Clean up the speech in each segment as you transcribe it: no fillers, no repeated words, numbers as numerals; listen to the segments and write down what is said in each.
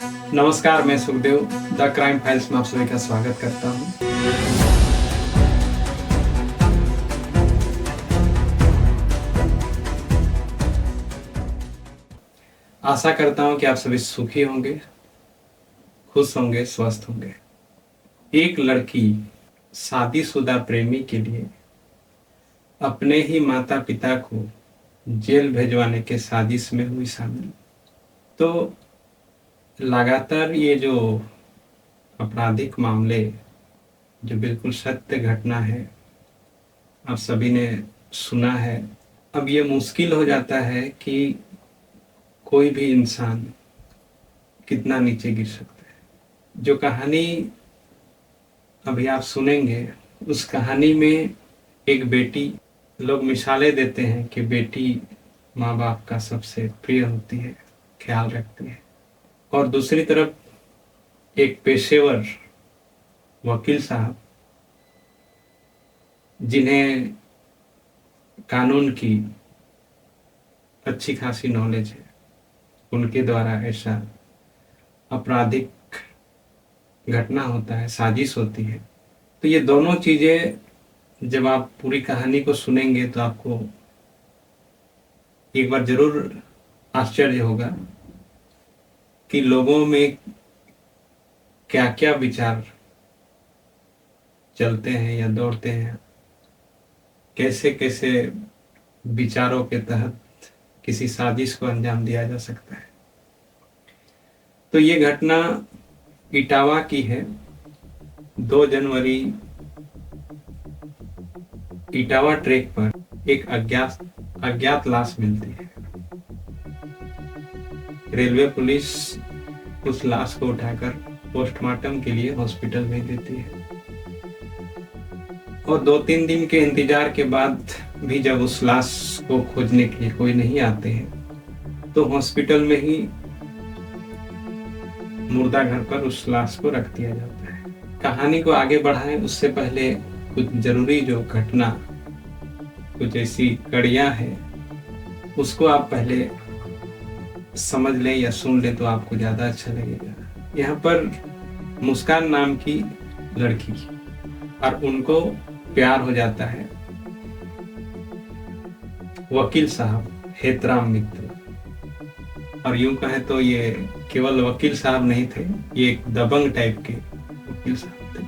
नमस्कार, मैं Sukhdev the crime files में आप सभी का स्वागत करता हूं। आशा करता हूं कि आप सभी सुखी होंगे, खुश होंगे, स्वस्थ होंगे। एक लड़की शादीशुदा प्रेमी के लिए अपने ही माता पिता को जेल भेजवाने के साजिश में हुई शामिल। तो लगातार ये जो आपराधिक मामले, जो बिल्कुल सत्य घटना है, आप सभी ने सुना है। अब ये मुश्किल हो जाता है कि कोई भी इंसान कितना नीचे गिर सकता है। जो कहानी अभी आप सुनेंगे, उस कहानी में एक बेटी, लोग मिसालें देते हैं कि बेटी माँ बाप का सबसे प्रिय होती है, ख्याल रखती है। और दूसरी तरफ एक पेशेवर वकील साहब, जिन्हें कानून की अच्छी खासी नॉलेज है, उनके द्वारा ऐसा आपराधिक घटना होता है, साजिश होती है। तो ये दोनों चीज़ें जब आप पूरी कहानी को सुनेंगे तो आपको एक बार जरूर आश्चर्य होगा कि लोगों में क्या क्या विचार चलते हैं या दौड़ते हैं, कैसे कैसे विचारों के तहत किसी साजिश को अंजाम दिया जा सकता है। तो ये घटना इटावा की है। 2 जनवरी इटावा ट्रैक पर एक अज्ञात लाश मिलती है। रेलवे पुलिस उस लाश को उठाकर पोस्टमार्टम के लिए हॉस्पिटल भेज देती है। और 2-3 दिन के इंतजार के बाद भी जब उस लाश को खोजने के लिए कोई नहीं आते हैं, तो हॉस्पिटल में ही मुर्दा घर पर उस लाश को रख दिया जाता है। कहानी को आगे बढ़ाएं उससे पहले कुछ जरूरी जो घटना, कुछ ऐसी कड़ियां हैं, उसको आप पहले समझ लें या सुन लें तो आपको ज्यादा अच्छा लगेगा। यहाँ पर मुस्कान नाम की लड़की, और उनको प्यार हो जाता है वकील साहब हेतराम मित्तल। और यूं कहें तो ये केवल वकील साहब नहीं थे, ये एक दबंग टाइप के वकील साहब थे।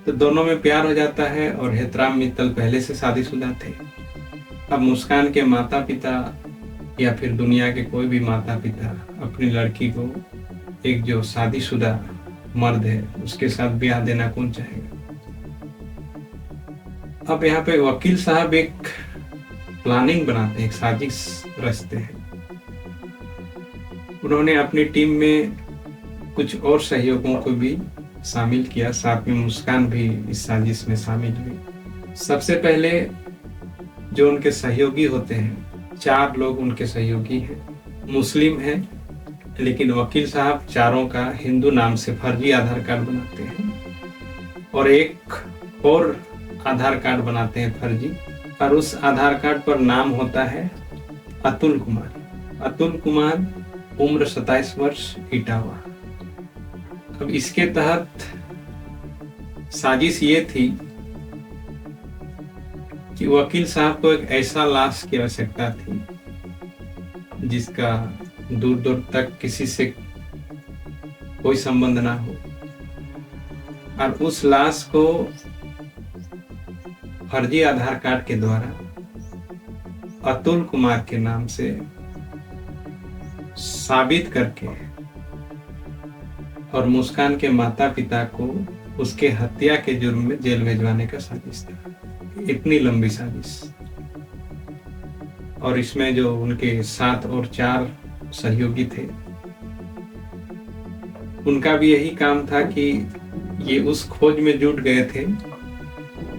तो दोनों में प्यार हो जाता है और हेतराम मित्तल पहले से शादीशुदा थे। अब मुस्कान के माता पिता या फिर दुनिया के कोई भी माता पिता अपनी लड़की को एक जो शादीशुदा मर्द है उसके साथ ब्याह देना कौन चाहेगा। अब यहाँ पे वकील साहब एक प्लानिंग बनाते हैं, एक साजिश रचते हैं। उन्होंने अपनी टीम में कुछ और सहयोगों को भी शामिल किया, साथ में मुस्कान भी इस साजिश में शामिल हुई। सबसे पहले जो उनके सहयोगी होते हैं, 4 लोग उनके सहयोगी हैं, मुस्लिम हैं, लेकिन वकील साहब चारों का हिंदू नाम से फर्जी आधार कार्ड बनाते हैं और एक और आधार कार्ड बनाते हैं फर्जी, और उस आधार कार्ड पर नाम होता है अतुल कुमार। अतुल कुमार, उम्र 27 वर्ष, इटावा। अब इसके तहत साजिश ये थी कि वकील साहब को एक ऐसा लाश की आवश्यकता थी जिसका दूर दूर तक किसी से कोई संबंध ना हो, और उस लाश को फर्जी आधार कार्ड के द्वारा अतुल कुमार के नाम से साबित करके और मुस्कान के माता पिता को उसके हत्या के जुर्म में जेल भेजवाने का साजिश था। इतनी लंबी साजिश। और इसमें जो उनके 7 और 4 सहयोगी थे, उनका भी यही काम था कि ये उस खोज में जुट गए थे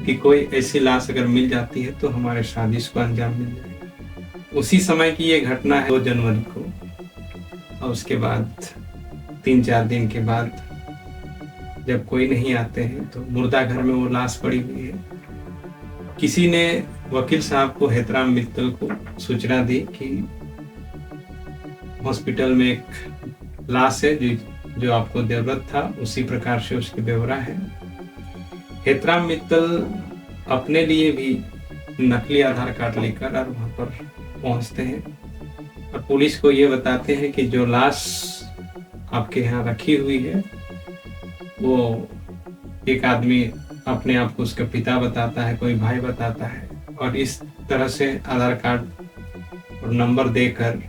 कि कोई ऐसी लाश अगर मिल जाती है तो हमारे साजिश को अंजाम मिल जाएगा। उसी समय की ये घटना है 2 जनवरी को। और उसके बाद 3-4 दिन के बाद जब कोई नहीं आते हैं तो मुर्दा घर में वो लाश पड़ी हुई है। किसी ने वकील साहब को, हेतराम मित्तल को सूचना दी कि हॉस्पिटल में एक लाश है जो आपको जरूरत था, उसी प्रकार से उसकी ब्यौरा है। हेतराम मित्तल अपने लिए भी नकली आधार कार्ड लेकर और वहां पर पहुंचते हैं और पुलिस को ये बताते हैं कि जो लाश आपके यहाँ रखी हुई है वो एक आदमी अपने आप को उसका पिता बताता है, कोई भाई बताता है, और इस तरह से आधार कार्ड और नंबर देकर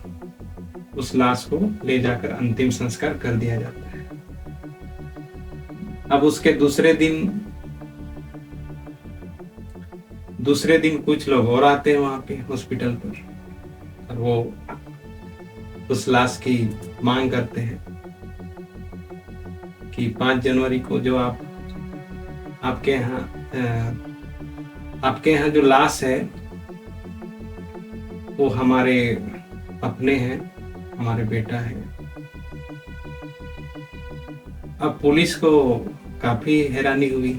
उस लाश को ले जाकर अंतिम संस्कार कर दिया जाता है। अब उसके दूसरे दिन कुछ लोग और आते हैं वहां पे हॉस्पिटल पर और वो उस लाश की मांग करते हैं कि 5 जनवरी को जो आपके यहाँ जो लाश है वो हमारे अपने हैं, हमारे बेटा है। अब पुलिस को काफी हैरानी हुई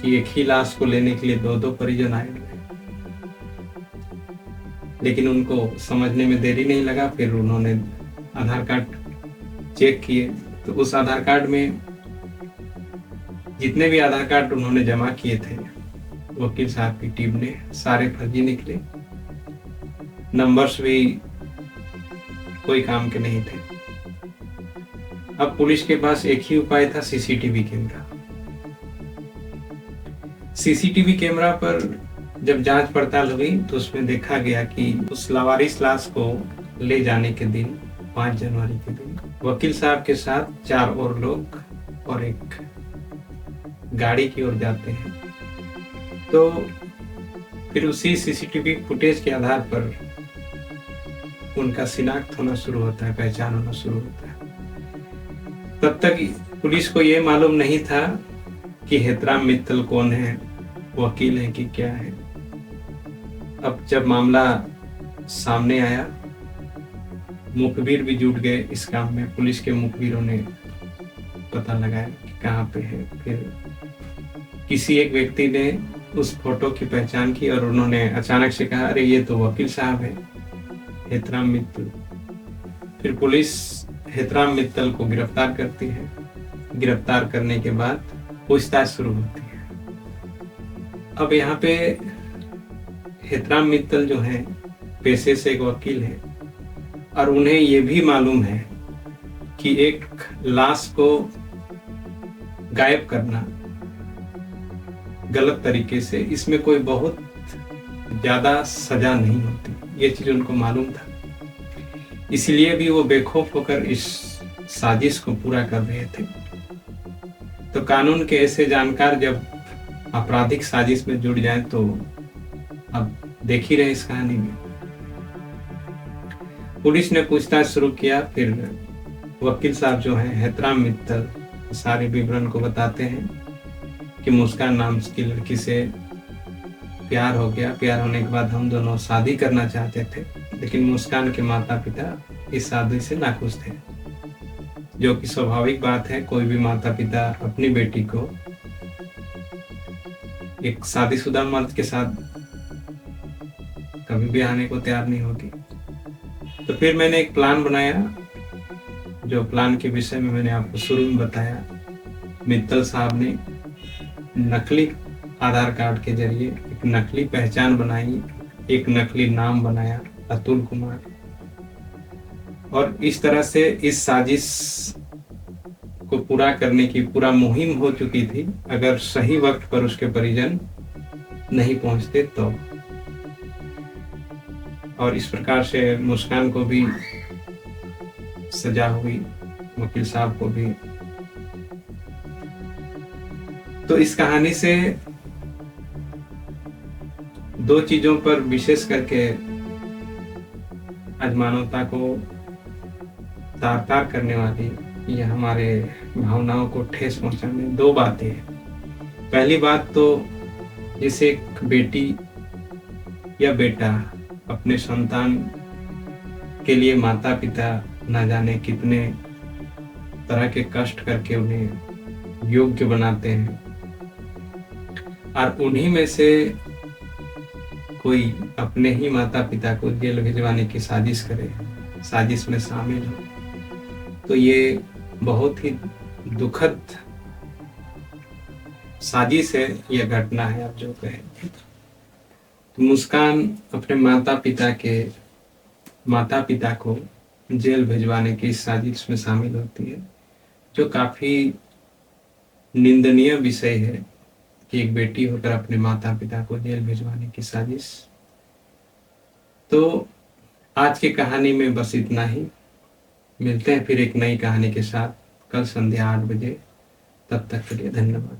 कि एक ही लाश को लेने के लिए 2 परिजन आए हुए, लेकिन उनको समझने में देरी नहीं लगा। फिर उन्होंने आधार कार्ड चेक किए तो उस आधार कार्ड में जितने भी आधार कार्ड उन्होंने जमा किए थे वकील साहब की टीम ने, सारे फर्जी निकले। नंबर्स भी कोई काम के नहीं थे। अब पुलिस के पास एक ही उपाय था, सीसीटीवी कैमरा। सीसीटीवी कैमरा पर जब जांच पड़ताल हुई तो उसमें देखा गया कि उस लावारिस लाश को ले जाने के दिन 5 जनवरी के दिन वकील साहब के साथ 4 और लोग और एक गाड़ी की ओर जाते हैं। तो फिर उसी सीसीटीवी फुटेज के आधार पर उनका शिनाख्त होना शुरू होता है, पहचान होना शुरू होता है। तब तक पुलिस को यह मालूम नहीं था कि हेतराम मित्तल कौन है, वकील है कि क्या है। अब जब मामला सामने आया, मुखबिर भी जुट गए इस काम में। पुलिस के मुखबिरों ने पता लगाया कि कहाँ पे है। फिर किसी एक व्यक्ति ने उस फोटो की पहचान की और उन्होंने अचानक से कहा, अरे ये तो वकील साहब है, हेतराम मित्तल। फिर पुलिस हेतराम मित्तल को गिरफ्तार करती है। गिरफ्तार करने के बाद पूछताछ शुरू होती है। अब यहाँ पे हेतराम मित्तल जो है पेशे से एक वकील है और उन्हें ये भी मालूम है कि एक लाश को गायब करना गलत तरीके से, इसमें कोई बहुत ज्यादा सजा नहीं होती, ये चीज उनको मालूम था। इसलिए भी वो बेखौफ होकर इस साजिश को पूरा कर रहे थे। तो कानून के ऐसे जानकार जब आपराधिक साजिश में जुड़ जाएं तो अब देख ही रहे इस कहानी में। पुलिस ने पूछताछ शुरू किया। फिर वकील साहब जो हैं हेतराम मित्तल सारे विवरण को बताते हैं कि मुस्कान नाम की लड़की से प्यार हो गया। प्यार होने के बाद हम दोनों शादी करना चाहते थे, लेकिन मुस्कान के माता पिता इस शादी से नाखुश थे, जो कि स्वाभाविक बात है। कोई भी माता पिता अपनी बेटी को एक शादीशुदा मर्द के साथ कभी भी आने को तैयार नहीं होगी। तो फिर मैंने एक प्लान बनाया, जो प्लान के विषय में मैंने आपको शुरू में बताया। मित्तल साहब ने नकली आधार कार्ड के जरिए एक नकली पहचान बनाई, एक नकली नाम बनाया, अतुल कुमार। और इस तरह से इस साजिश को पूरा करने की पूरा मुहिम हो चुकी थी। अगर सही वक्त पर उसके परिजन नहीं पहुंचते तो। और इस प्रकार से मुस्कान को भी सजा हुई, वकील साहब को भी। तो इस कहानी से 2 चीजों पर विशेष करके आज मानवता को तार तार करने वाली, ये हमारे भावनाओं को ठेस पहुंचाने 2 बातें हैं। पहली बात तो जैसे एक बेटी या बेटा अपने संतान के लिए माता पिता न जाने कितने तरह के कष्ट करके उन्हें योग्य बनाते हैं, और उन्हीं में से कोई अपने ही माता पिता को जेल भिजवाने की साजिश करे, साजिश में शामिल हो, तो ये बहुत ही दुखद साजिश है, यह घटना है आप जो कहें। तो मुस्कान अपने माता पिता को जेल भिजवाने की इस साजिश में शामिल होती है, जो काफी निंदनीय विषय है कि एक बेटी होकर अपने माता पिता को जेल भिजवाने की साजिश। तो आज की कहानी में बस इतना ही। मिलते हैं फिर एक नई कहानी के साथ कल संध्या 8 बजे। तब तक के लिए धन्यवाद।